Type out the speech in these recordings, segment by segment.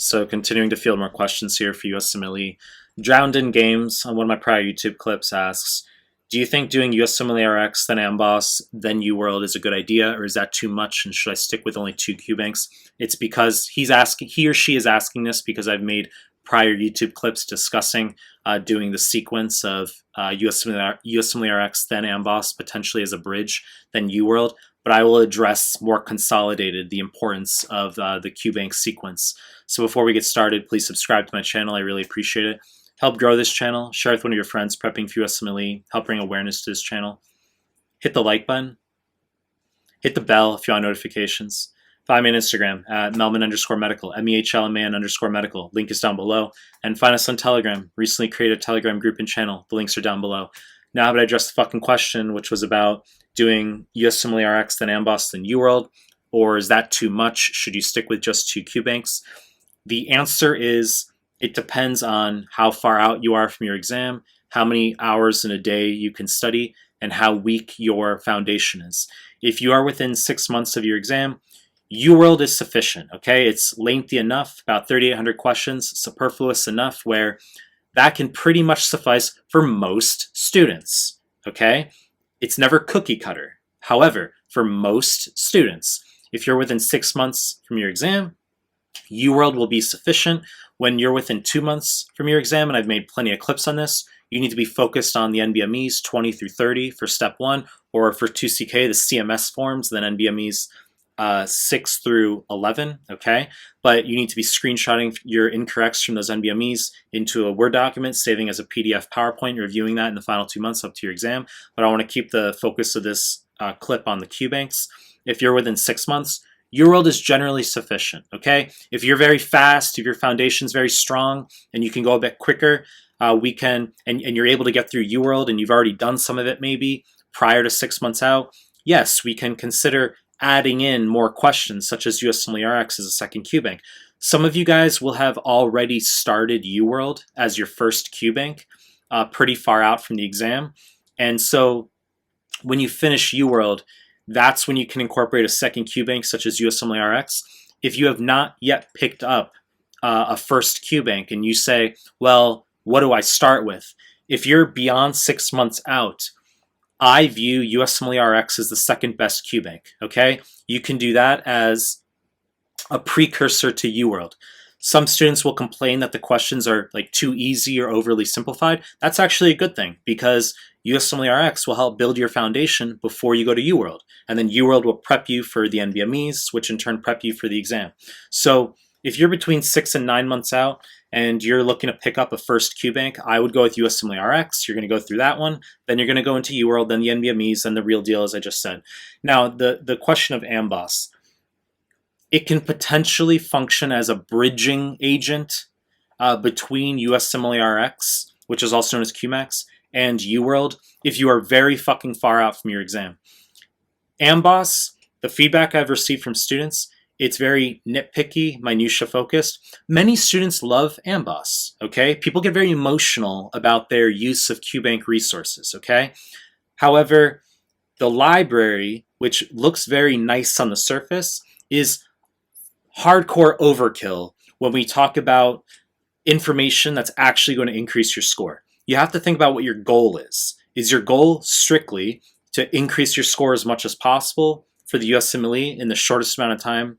So continuing to field more questions here for USMLE. Drowned in Games on one of my prior YouTube clips asks, do you think doing USMLE RX, then Amboss, then UWorld is a good idea, or is that too much, and should I stick with only two Qbanks? It's because he or she is asking this because I've made prior YouTube clips discussing doing the sequence of USMLE RX, then Amboss, potentially as a bridge, then UWorld. But I will address more consolidated the importance of the Qbanks sequence. So before we get started, please subscribe to my channel. I really appreciate it. Help grow this channel. Share with one of your friends prepping for USMLE. Help bring awareness to this channel. Hit the like button. Hit the bell if you want notifications. Find me on Instagram at Mehlman_medical, MEHLMAN_medical. Link is down below. And find us on Telegram. Recently created a Telegram group and channel. The links are down below. Now that I addressed the fucking question, which was about doing USMLE RX, then Amboss, then UWorld, or is that too much? Should you stick with just two Qbanks? The answer is it depends on how far out you are from your exam, how many hours in a day you can study, and how weak your foundation is. If you are within 6 months of your exam, UWorld is sufficient, okay? It's lengthy enough, about 3,800 questions, superfluous enough where that can pretty much suffice for most students, okay? It's never cookie cutter. However, for most students, if you're within 6 months from your exam, UWorld will be sufficient. When you're within 2 months from your exam, and I've made plenty of clips on this, you need to be focused on the NBMEs 20 through 30 for step 1, or for 2CK, the CMS forms, then NBMEs 6 through 11, okay? But you need to be screenshotting your incorrects from those NBMEs into a Word document, saving as a PDF PowerPoint, reviewing that in the final 2 months up to your exam. But I want to keep the focus of this clip on the Qbanks. If you're within 6 months, UWorld is generally sufficient, okay? If you're very fast, if your foundation's very strong, and you can go a bit quicker, and you're able to get through UWorld, and you've already done some of it maybe prior to 6 months out, yes, we can consider adding in more questions, such as USMLE RX as a second Qbank. Some of you guys will have already started UWorld as your first Qbank, pretty far out from the exam. And so when you finish UWorld, that's when you can incorporate a second Qbank, such as USMLE RX. If you have not yet picked up a first Qbank and you say, well, what do I start with? If you're beyond 6 months out, I view USMLE RX as the second best Qbank, okay? You can do that as a precursor to UWorld. Some students will complain that the questions are like too easy or overly simplified. That's actually a good thing because USMLE RX will help build your foundation before you go to UWorld. And then UWorld will prep you for the NBMEs, which in turn prep you for the exam. So if you're between 6 and 9 months out and you're looking to pick up a first Qbank, I would go with USMLE RX. You're going to go through that one. Then you're going to go into UWorld, then the NBMEs, then the real deal, as I just said. Now, the question of Amboss. It can potentially function as a bridging agent between USMLE RX, which is also known as Qbanks, and UWorld if you are very fucking far out from your exam. Amboss, the feedback I've received from students, it's very nitpicky, minutia focused. Many students love Amboss, okay? People get very emotional about their use of Qbank resources, okay? However, the library, which looks very nice on the surface, is hardcore overkill when we talk about information that's actually going to increase your score. You have to think about what your goal is. Is your goal strictly to increase your score as much as possible for the USMLE in the shortest amount of time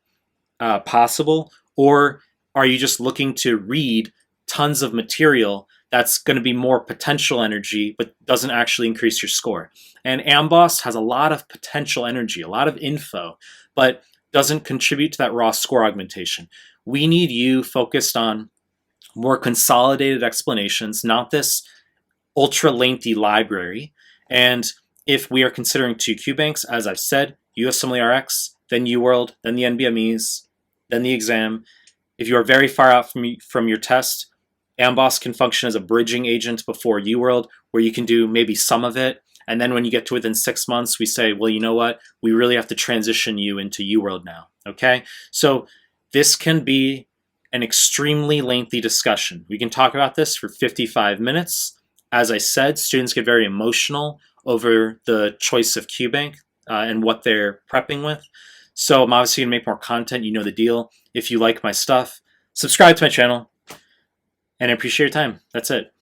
possible? Or are you just looking to read tons of material that's going to be more potential energy but doesn't actually increase your score? And Amboss has a lot of potential energy, a lot of info, but doesn't contribute to that raw score augmentation. We need you focused on more consolidated explanations, not this ultra lengthy library. And if we are considering two Qbanks, as I've said, USMLE RX, then UWorld, then the NBMEs, then the exam. If you are very far out from your test, Amboss can function as a bridging agent before UWorld, where you can do maybe some of it. And then when you get to within 6 months, we say, well, you know what? We really have to transition you into UWorld now, okay? So this can be an extremely lengthy discussion. We can talk about this for 55 minutes. As I said, students get very emotional over the choice of Qbank and what they're prepping with. So I'm obviously going to make more content. You know the deal. If you like my stuff, subscribe to my channel, and I appreciate your time. That's it.